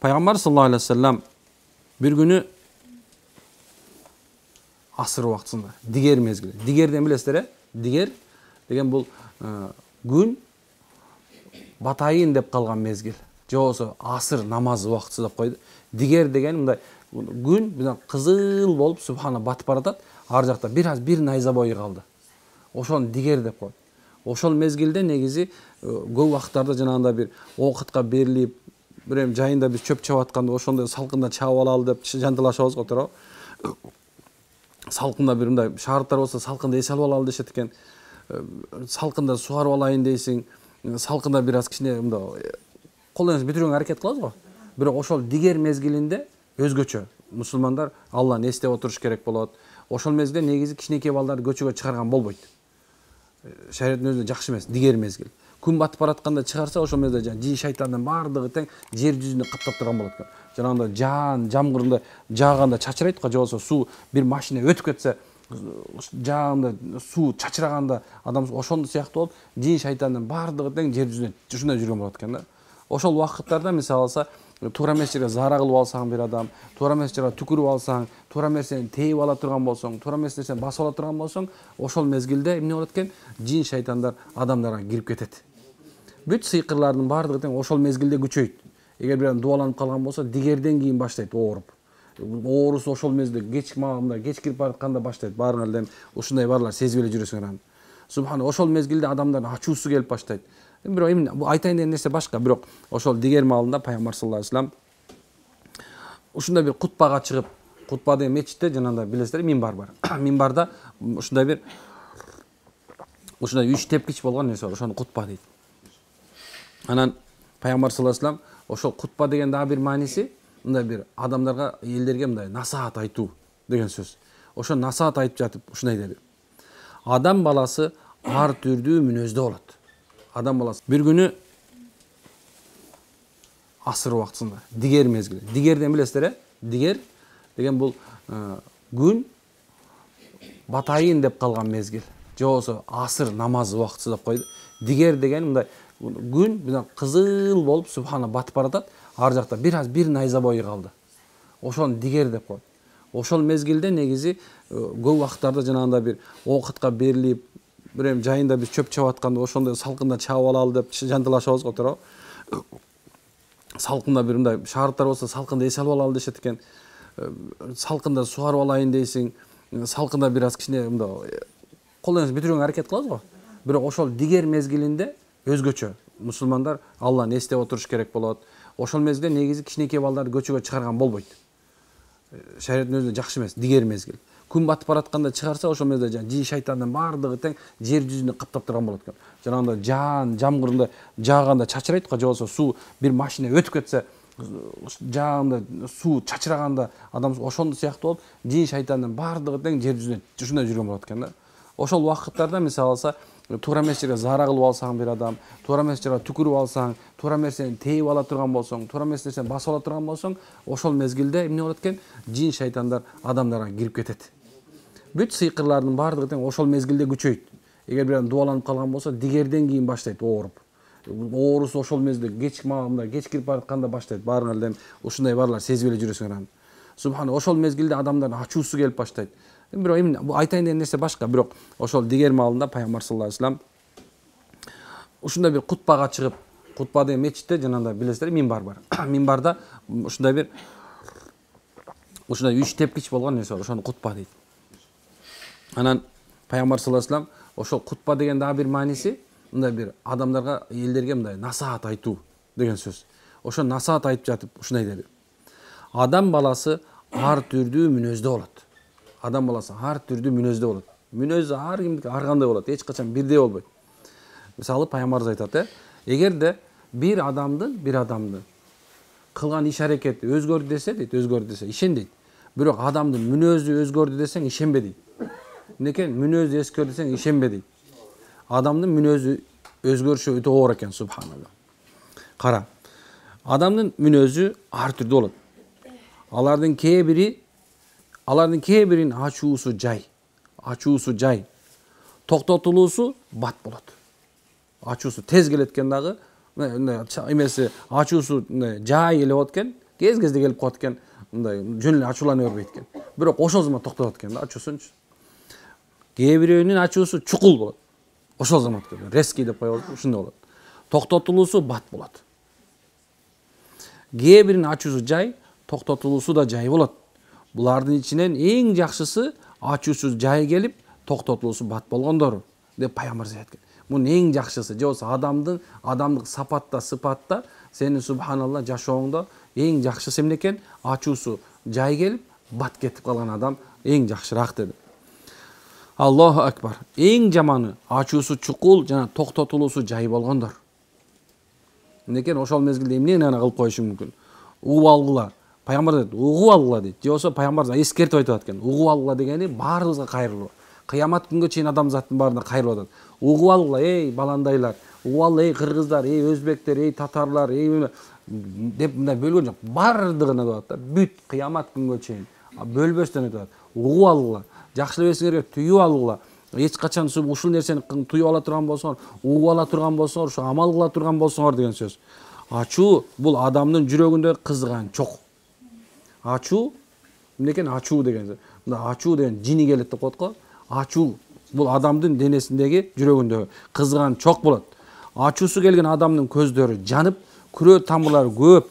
Peygamber sallallahu aleyhi ve sellem bir günü asır vaktında, diger mezgili. Digerden bilesizler, diger degen bul gün batayın dep kalgan mezgil. Joğusu asır namazı vakti dep koydu. Diger degen mындай gün bilen kızıl bolup subhana batıp baratat. Ar jakta biraz bir найза boyu kaldı. Oşon diger dep koydu. Oşol mezgilde negizi көп вакыттарда жанагындай bir окутка берилип, bir жайында biz çöp чабып атканда ошондой салкында чабып алалы деп жантылашабыз го туурабы. Салкында bir мындай шаарыктар болсо салкында эс алып алалы дешет экен. Салкында сугарып алайын дейсиң, салкында бир аз кичине мындай колдонуп бүтүрүүгө аракет кылабыз го. Бирок ошол дигер мезгилинде өзгөчө мусулмандар Алланы эстеп отуруш керек болот. Ошол мезгилде негизи кичинекей балдарды көчөгө чыгарган болбойт. Шариаттын өзүнө жакшы эмес дигер мезгил. Күн батып баратканда чыгарса ошол мезгилде жин шайтандын бардыгы тең жер жүзүнө каптап турган болот экен. Жанагындай жамгырында жааганда чачырайт го, же болбосо суу бир машина өтүп кетсе жаагында суу чачыраганда адам ошондой сыяктуу болуп жин шайтандын бардыгы тең жер жүзүнө ушундай жүргөн болот экен да. Ошол вакыттарда мисалы алса туура эмес жерге зара кылып алсаң бир адам, туура эмес жерге түкүрүп алсаң, туура нерсени тээп ала турган болсоң, туура эмес нерсени басып ала турган болсоң, ошол мезгилде эмне болот экен? Жин шайтандар адамдарга кирип кетет. Бүт сыйкырлардын бардыгы тең ошол мезгилде күчөйт. Эгер бир адам дубаланып калган болсо, дигерден кийин баштайт ооруп. Оорусу ошол мезгилде кеч маамда, кеч кирип баратканда баштайт. Баарыңар эле ушундай барлар сезип эле жүрөсүңөр аны. Субхана, ошол мезгилде адамдардын ачуусу келип баштайт. Бирок эмне бу айтайын деген нерсе башка, бирок ошол дигер маалында пайгамбар саллаллаху алейхи ва саллям ушундай бир кутбага чыгып, кутба деген мечитте жанагындай билесиздер, минбар бар. Минбарда ушундай бир ушундай 3 тепкич болгон нерсе бар, ошону кутба дейт. Анан пайгамбар саллаллаху алейхи ва саллям ошол кутба деген дагы бир мааниси мындай бир адамдарга, элдерге мындай насаат айтуу деген сөз. Ошо насаат айтып жатып ушундай деди. Адам баласы ар түрдүү мүнөздө болот. Адам баласы bir günü asır vaktında, diger mezgili. Digerden bilesizler, diger degen bul gün batayın dep kalgan mezgil. Je bolsо asır namazı vakti dep koydu. Diger degen mындай gün bilen kızıl bolup subhana batıp baratat. Ar jakta biraz bir найза boyu kaldı. Oşon diger dep koydu. Ошол мезгилде негизи көп вакыттарда жанагындай bir окутка берилип, bir жайында biz çöp чабып атканда ошондой салкында чабып алалы деп жантылашабыз го туурабы. Салкында bir мындай шаарыктар болсо салкында эс алып алалы дешет экен. Салкында сугарып алайын дейсиң, салкында бир аз кичине мындай колдонуп бүтүрүүгө аракет кылабыз го. Бирок ошол дигер мезгилинде өзгөчө мусулмандар Алланы эстеп отуруш керек болот. Ошол мезгилде негизи кичинекей балдарды көчөгө чыгарган болбойт. Шариаттын өзүнө жакшы эмес дигер мезгил. Күн батып баратканда чыгарса ошол мезгилде жин шайтандын бардыгы тең жер жүзүнө каптап турган болот экен. Жанагындай жамгырында жааганда чачырайт го, же болбосо суу бир машина өтүп кетсе жаагында суу чачыраганда адам ошондой сыяктуу болуп жин шайтандын бардыгы тең жер жүзүнө ушундай жүргөн болот экен да. Ошол вакыттарда мисалы алса туура эмес жерге зара кылып алсаң бир адам, туура эмес жерге түкүрүп алсаң, туура нерсени тээп ала турган болсоң, туура эмес нерсени басып ала турган болсоң, ошол мезгилде эмне болот экен? Жин шайтандар адамдарга кирип кетет. Бүт сыйкырлардын бардыгы тең ошол мезгилде күчөйт. Эгер бир адам дубаланып калган болсо, дигерден кийин баштайт ооруп. Оорусу ошол мезгилде кеч маамда, кеч кирип баратканда баштайт. Баарыңар эле ушундай барлар сезип эле жүрөсүңөр аны. Субхана, ошол мезгилде адамдардын ачуусу келип баштайт. Бирок эмне бу айтайын деген нерсе башка, бирок ошол дигер маалында пайгамбар саллаллаху алейхи ва саллям ушундай бир кутбага чыгып, кутба деген мечитте жанагындай билесиздер, минбар бар. Минбарда ушундай бир 3 тепкич болгон нерсе бар, ошону кутба дейт. Анан пайгамбар саллаллаху алейхи ва саллям ошол кутба деген дагы бир мааниси мындай бир адамдарга, элдерге мындай насаат айтуу деген сөз. Ошо насаат айтып жатып ушундай деди. Адам баласы ар түрдүү мүнөздө болот. Адам баласы ар түрдүү мүнөздө болот. Мүнөзү ар кимдики ар кандай болот, эч качан бирдей болбойт. Мисалы пайгамбарыбыз айтат, эгерде bir адамды кылган иш аракети өзгөрдү десе, дейт, өзгөрдү десе ишен дейт. Бирок адамдын мүнөзү өзгөрдү десең ишенбе дейт. Эмнеке? Мүнөзү эскөрдү десең ишенбе дейт. Адамдын мүнөзү өзгөрүшү өтө оор экен, субханалла. Кара. Адамдын мүнөзү ар түрдүү болот. Алардын кээ биринин ачуусу жай. Токтотулуусу бат болот. Ачуусу тез келет экен дагы, эмеси ачуусу жай эле болот экен, Кез-кезде келип калат экен, мындай жөн эле ачуулана бербейт экен. Бирок ошол замат токтотот экен да ачуусунчу. Кээ бирөөнүн ачуусу чукул болот. Ошол замат резкий деп коебуз, ушундай болот. Токтотулуусу бат болот. Кээ биринин ачуусу жай, токтотулуусу да жай болот. Булардын ичинен эң жакшысы ачуусу жай келип, токтотулуусу бат болгондору деп пайгамбар айтқан. Мунун эң жакшысы же болсо адамдык сапатта, сыпатта сенин субханалла жашооңдо эң жакшысы эмне экен? Ачуусу жай келип, бат кетип калган адам эң жакшыраак деди. Аллаху акбар. Эң жаманы ачуусу чукул жана токтотулуусу жай болгондор. Эмнекен ошол мезгилде эмнени кылып коюшу мүмкүн? Угуп алгыла. Пайгамбар дейт, угуп алгыла дейт. Же болсо пайгамбар эскертип айтып аткан. Угуп алгыла дегени баарыбызга кайрылуу. Кыямат күнгө чейин адамзаттын баарына кайрылып атат. Угуп алгыла, эй баландайлар, угуп ал, эй кыргыздар, эй өзбектер, эй татарлар, эй деп мындай бөлгөн жок. Бардыгына деп атат. Бүт кыямат күнгө чейин бөлбөстөн айтып атат. Угуп алгыла. Жакшылап эсиңерге түйүп алгыла. Эч качан ушул нерсени түйүп ала турган болсоңор, угуп ала турган болсоңор, ушу амал кыла турган болсоңор деген сөз. Ачуу бул адамдын жүрөгүндө кызган чок. Ачуу эмнекен ачуу деген сөз. Мында ачуу деген жини келет деп коет го. Ачуу бул адамдын денесиндеги жүрөгүндө кызган чок болот. Ачуусу келген адамдын көздөрү жанып, күрөө тамырлары көп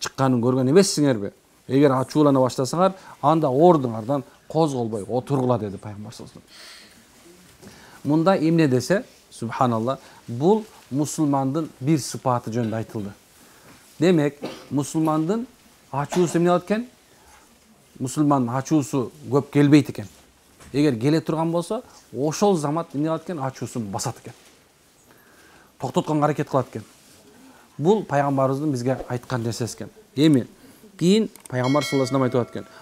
чыкканын көргөн эмессиңерби? Эгер ачуулана баштасаңар, анда ордуңардан козголбой отургула деди пайгамбар саллаллаху алейхи вассалам. Мында эмне десе, субханалла, бул мусулмандын бир сыпаты жөнүндө айтылды. Демек, мусулмандын ачуусу эмне болот экен? Мусулмандын ачуусу көп келбейт экен. Эгер келе турган болсо, ошол замат эмне кылат экен? Ачуусун басат экен. Токтотконго аракет кылат экен. Бул пайгамбарыбыздын бизге айткан нерсеси экен. Эми кийин пайгамбар саллаллаху алейхи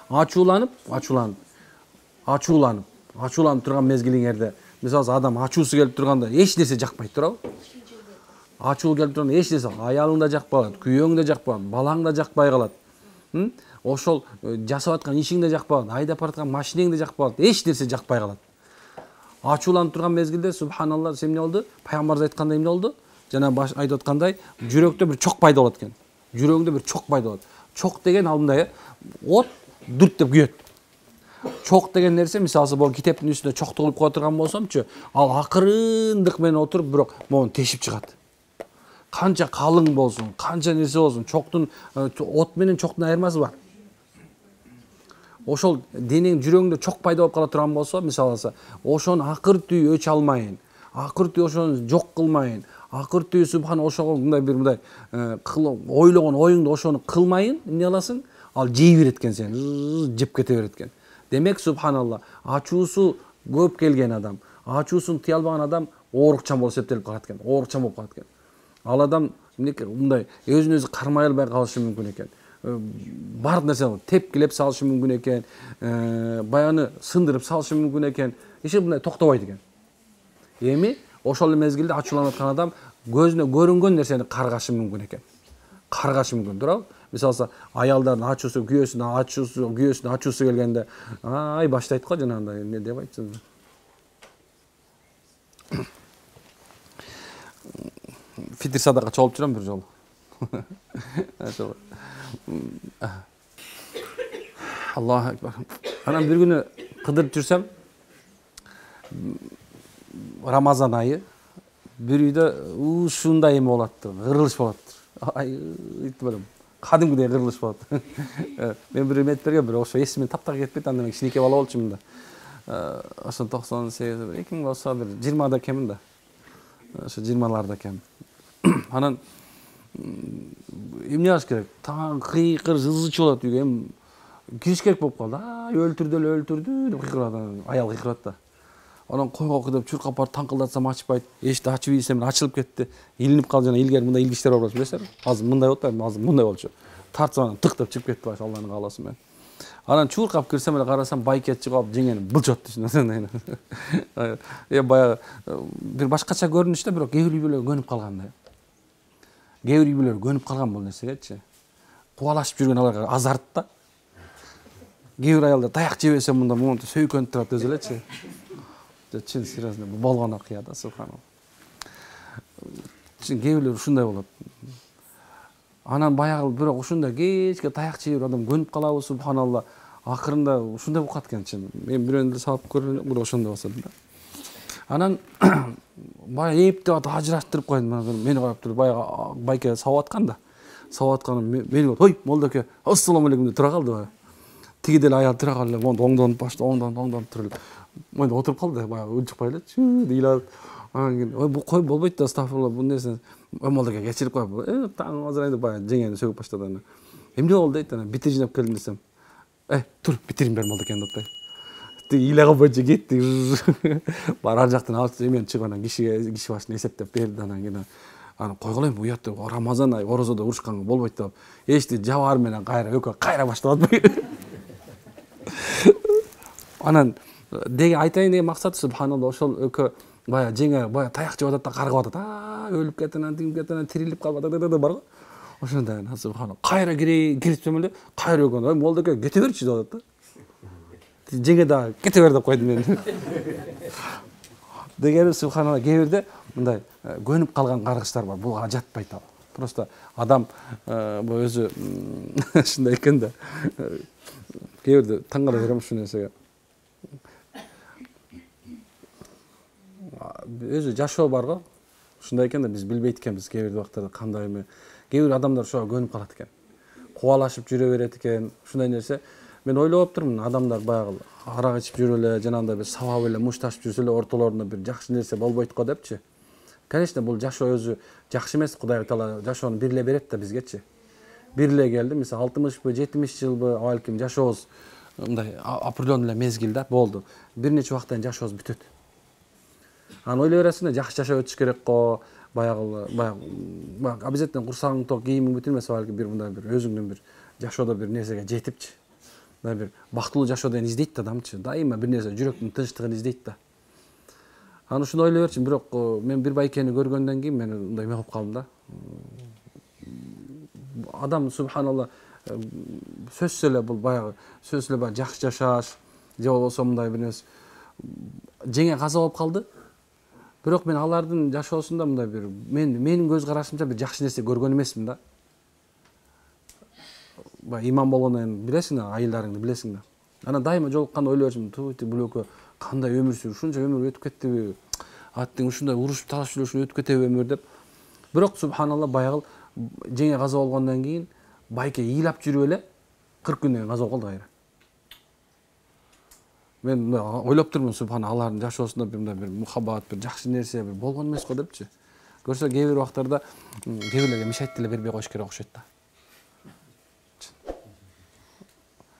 вассалам айтып аткан. Ачууланып турган мезгилиңерде, мисалы адам ачуусу келип турганда эч нерсе жакпайт турабы? Ачуу келип турганда эч нерсе, аялың да жакпай калат, күйөөң да жакпай калат, балаң да жакпай калат. Ошол жасап аткан ишиң да жакпай калат, айдап бараткан машинең да жакпай калат, эч нерсе жакпай калат. Ачууланып турган мезгилде субханалла эмне болду? Пайгамбар айткандай эмне болду? Жана айтып аткандай, жүрөктө бир чок пайда болот экен. Жүрөгүңдө бир чок пайда болот. Чок деген алдында от дүрт деп күйөт. Чок деген нерсе, мисалы бул китептин үстүндө чок толуп кое турган болсомчу, ал акырындык менен отуруп, бирок могу тешип чыгат. Канча калың болсун, канча нерсе болсун, чоктун от менен чоктун айырмасы бар. Ошол денең жүрөгүңдө чок пайда болуп кала турган болсо, мисалы ошону акыр түй өч алмайын, акыр түй ошону жок кылмайын, акыр түй субхан ошого мындай бир мындай ойлогон оюңду ошону кылмайын, эмне аласың? Ал жей берет экен сени, жеп кете берет экен. Демек субханалла, ачуусу көп келген адам, ачуусун тыя албаган адам оорукчан болуп эсептелип калат экен, оорукчан болуп калат экен. Ал адам мындай өзүн өзү кармай албай калышы мүмкүн экен. Бардык нерсени тепкилеп салышы мүмкүн экен, баягы сындырып салышы мүмкүн экен. Иши мындай токтобойт экен. Эми ошол мезгилде ачууланып аткан адам көзүнө көрүнгөн нерсени каргашы мүмкүн экен. Каргашы мүмкүн, туурабы? Мисалы аялдардын ачуусу, күйөөсүнүн ачуусу келгенде, ай баштайт го жанагындай, эмне деп айтсам. Фитир садака чогулуп жүрөм бир жолу. Аллаху акбар. Анан бир күнү кыдырып жүрсөм, Рамазан айы, бир үйдө ушундай эме болот, кырылыш болот. Ай, айтпадым. Кадимкидей кырылыш болот. Мен бир эмет берген, бирок ошо эсимен таптак кетпейт, анда мен кичинекей бала болчумун да. Ошо 98, 2000 болсо бир 20да кемин да. Ошо 20ларда кем. Анан эмне кылыш керек? Таң кыйкыр ызычы болот үйгө, эми кириш керек болуп калды. Өлтүрдү деп кыйкырат, аял кыйкырат да. Анан койгоку деп чуркап барып таңкылдатсам ачпайт. Эшикти ачып ийсем ачылып кетти. Илинип калды, жана илгери мындай илгичтер бар болчу, билесиңерби? Азыр мындай болот да, азыр мындай болчу. Тартсам анан тык деп чыгып кетти баш, Алланын кааласы менен. Анан чуркап кирсем эле карасам байкет чыгып алып жеңени былчот дешин. Баягы бир башкача көрүнүштө, бирок кээ бир үйлөр көнүп калган да. Кээ бир үйлөр көнүп калган бул нерсегечи. Кубалашып жүргөн аларга азарт да. Кээ бир аялдар таяк жебесе мында монтип сөйкөнүп турат өзү элечи. Чын серьезно болгон акыя да, субханалла. Чын кээ бирлер ушундай болот. Анан баягы бирок ушундай кечке таяк жеп адам көнүп калабы субханалла. Акырында ушундай болуп калат экен чын. Мен бирөөнү салып көргөн бирок ошондой болсо да. Анан баягы эптеп ажыраштырып койдум. Мени карап туруп баягы байке сабап аткан да. Сабап атканын мени ой молдоке ассаламу алейкум деп тура калды баягы. Тиги деле аял тура калды. Оңдон башта оңдон туруп. Монда отуруп калды баягы унчукпай эле. Ыйлап анан кийин ой бул кой болбойт да астагфирулла бул нерсе. Ой молдоке кечирип кой. Таң азырайын деп баягы жеңени сөгүп баштады аны. Эмне болду дейт анан битир жинап келдим десем. Тур битирин бер молдоке деп атпай. Тиги ыйлаган боюнча кетти. Бар ар жактан алып эмен чыгып анан киши башын эсептеп берди анан кийин аны койгула уят деп Рамазан ай орозодо урушканга болбойт деп. Эшти жабаар менен кайра экөө кайра баштап атпай. Анан деги айтайын деген максаты субханалла ошол экөө баягы жеңе баягы таяк жеп атат да каргап атат. Өлүп кетти анан тигип кетти анан тирилип калып атат бар го. Ошондой субханалла кайра киришсем эле кайра экөө ой молдоке кете берчи деп атат да. Жеңе да кете бер деп койдум мен. Дегени субханалла кээ бирде мындай көнүп калган каргыштар бар. Буга жатпайт ал. Просто адам бул өзү ушундай экен да. Кээ бирде таң кала берем ушул нерсеге. Өзү жашоо бар го. Ушундай экен да биз билбейт экенбиз кээ бир убактарда кандай эме. Кээ бир адамдар ошого көнүп калат экен. Кубалашып жүрө берет экен. Ушундай нерсе. Мен ойлоп турмун, адамдар баягы арак ичип жүрө эле, жанагындай бир сабап эле мушташып жүрсө эле ортолорунда бир жакшы нерсе болбойт го депчи. Конечно, бул жашоо өзү жакшы эмес, Кудай Таала жашоону бир эле берет да бизгечи. Бир эле келди, мисалы 60 70 жылбы, балким жашообуз мындай определенный эле мезгил да болду. Бир нече убакыттан жашообуз бүтөт. Анан ойлой бересиң да жакшы жашап өтүш керек го, баягы обязательно курсагың ток, кийимиң бүтүлмөсө балким бир мындай бир өзүңдүн бир жашоодо бир нерсеге жетипчи. Бир бактылуу жашоодон издейт да адамчы. Дайыма бир нерсе жүрөктүн тынчтыгын издейт да. Анан ушуну ойлой берчим, бирок мен бир байкени көргөндөн кийин мен мындай эме кылып калдым да. Адам субханалла сөзсүз эле бул баягы сөзсүз эле баягы жакшы жашаш, же болбосо мындай бир нерсе жеңе каза болуп калды. Бирок мен алардын жашоосунда мындай бир менин көз карашымча бир жакшы нерсе көргөн эмесмин да. Иман болгондон кийин билесиң да, айылдарыңды билесиң да. Анан дайыма жолукканда ойлой берчим, бул экөө кандай өмүр сүрүп, ушунча өмүр өтүп кеттиби? Аттың ушундай урушуп талашып жүрүп ушун өтүп кетеби өмүр деп. Бирок субханалла баягы жеңе каза болгондон кийин байке ыйлап жүрүп эле 40 күндөн кийин каза болуп калды кайра. Мен ойлоп турмун, субхана алардын жашоосунда бир мындай бир мухаббат, бир жакшы нерсе бир болгон эмес го депчи. Көрсө кээ бир убактарда кээ бирлерге мешайт деле бербей коюш керек окшойт да.